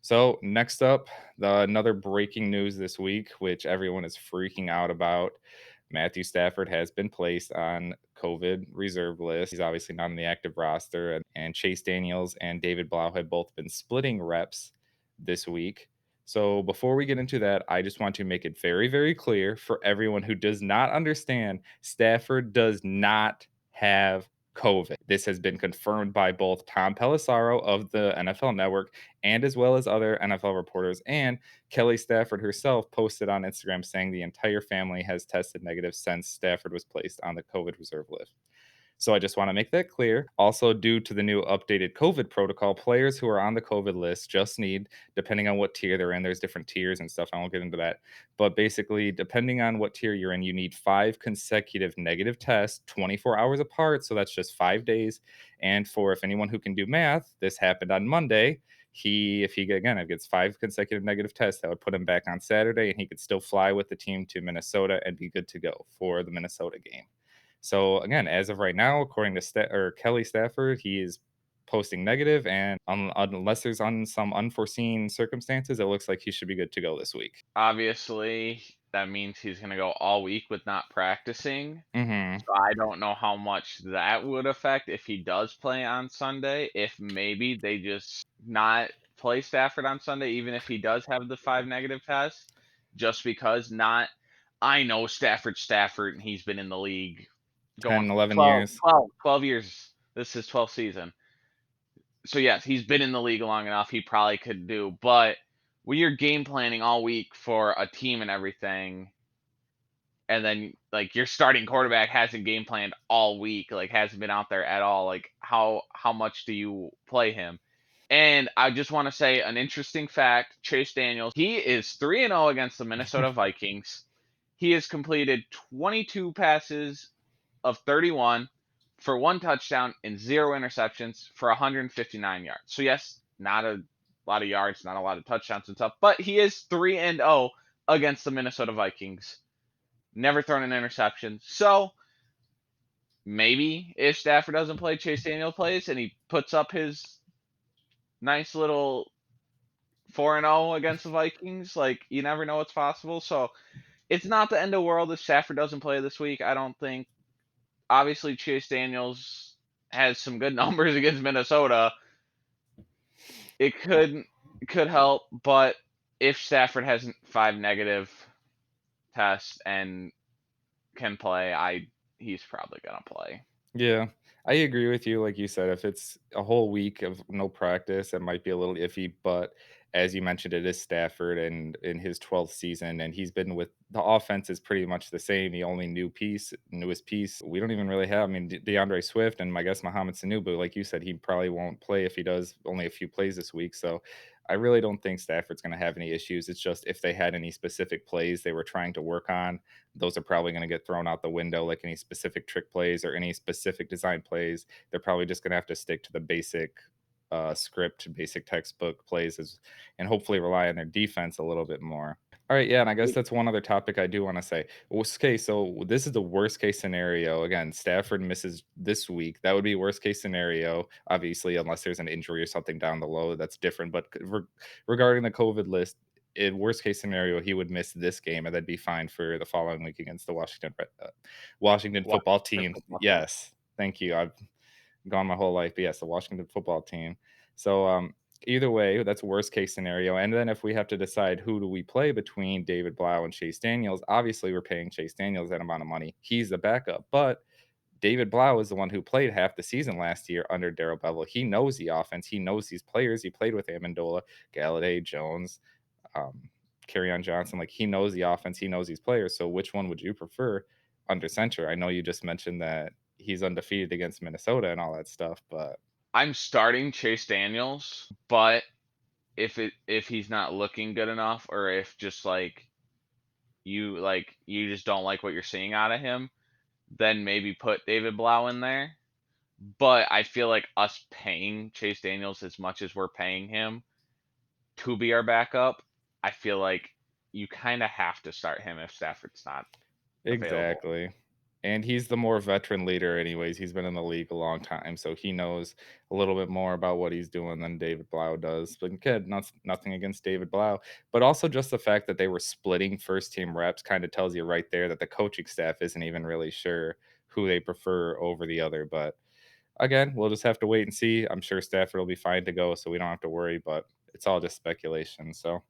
So, next up, another breaking news this week, which everyone is freaking out about. Matthew Stafford has been placed on COVID reserve list. He's obviously not on the active roster, and Chase Daniels and David Blau have both been splitting reps this week. So, before we get into that, I just want to make it very, very clear for everyone who does not understand Stafford does not have COVID. This has been confirmed by both Tom Pelissero of the NFL Network and as well as other NFL reporters. And Kelly Stafford herself posted on Instagram saying the entire family has tested negative since Stafford was placed on the COVID reserve list. So I just want to make that clear. Also, due to the new updated COVID protocol, players who are on the COVID list just need, depending on what tier they're in, there's different tiers and stuff. I won't get into that. But basically, depending on what tier you're in, you need 5 consecutive negative tests, 24 hours apart. So that's just 5 days. And for if anyone who can do math, this happened on Monday. If he again gets 5 consecutive negative tests, that would put him back on Saturday, and he could still fly with the team to Minnesota and be good to go for the Minnesota game. So again, as of right now, according to Kelly Stafford, he is posting negative, and unless there's some unforeseen circumstances, it looks like he should be good to go this week. Obviously, that means he's going to go all week with not practicing. Hmm. So I don't know how much that would affect if he does play on Sunday. If maybe they just not play Stafford on Sunday, even if he does have the 5 negative tests, just because not. I know Stafford, and he's been in the league going 10, 11 12, years. 12 years. This is 12th season. So yes, he's been in the league long enough. He probably could do, but when you're game planning all week for a team and everything, and then like your starting quarterback hasn't game planned all week, like hasn't been out there at all, like how much do you play him? And I just want to say an interesting fact, Chase Daniels, he is 3-0 against the Minnesota Vikings. He has completed 22 passes of 31 for 1 touchdown and 0 interceptions for 159 yards. So yes, not a lot of yards, not a lot of touchdowns and stuff, but he is 3-0 against the Minnesota Vikings. Never thrown an interception. So maybe if Stafford doesn't play, Chase Daniel plays, and he puts up his nice little 4-0 against the Vikings. Like you never know what's possible. So it's not the end of the world if Stafford doesn't play this week. I don't think. Obviously, Chase Daniels has some good numbers against Minnesota. It could help, but if Stafford has 5 negative tests and can play, I he's probably gonna play. Yeah, I agree with you. Like you said, if it's a whole week of no practice, it might be a little iffy. But as you mentioned, it is Stafford and in his 12th season, and he's been with the offense is pretty much the same. The only newest piece, we don't even really have. I mean, DeAndre Swift and I guess Mohamed Sanu, but like you said, he probably won't play if he does only a few plays this week. So I really don't think Stafford's going to have any issues. It's just if they had any specific plays they were trying to work on, those are probably going to get thrown out the window, like any specific trick plays or any specific design plays. They're probably just going to have to stick to the basic script, basic textbook plays, and hopefully rely on their defense a little bit more. All right, yeah, and I guess that's one other topic I do want to say. Okay, so this is the worst case scenario. Again, Stafford misses this week. That would be worst case scenario, obviously, unless there's an injury or something down the low. That's different. But regarding the COVID list, in worst case scenario, he would miss this game, and that'd be fine for the following week against the Washington football Washington team. football team. Yes, thank you. I've gone my whole life, but yes, the Washington football team. So either way, that's worst case scenario. And then if we have to decide who do we play between David Blau and Chase Daniels, obviously we're paying Chase Daniels that amount of money. He's the backup, but David Blau is the one who played half the season last year under Daryl Bevel. He knows the offense. He knows these players. He played with Amendola, Galladay, Jones, um, Johnson. Like he knows the offense. He knows these players. So which one would you prefer under center? I know you just mentioned that he's undefeated against Minnesota and all that stuff, but I'm starting Chase Daniels, but if he's not looking good enough, or if just you just don't like what you're seeing out of him, then maybe put David Blau in there. But I feel like us paying Chase Daniels as much as we're paying him to be our backup, I feel like you kind of have to start him if Stafford's not available. exactly. And he's the more veteran leader anyways, he's been in the league a long time, so he knows a little bit more about what he's doing than David Blau does. But kid, nothing against David Blau, but also just the fact that they were splitting first team reps kinda tells you right there that the coaching staff isn't even really sure who they prefer over the other, but again, we'll just have to wait and see. I'm sure Stafford will be fine to go, so we don't have to worry, but it's all just speculation, so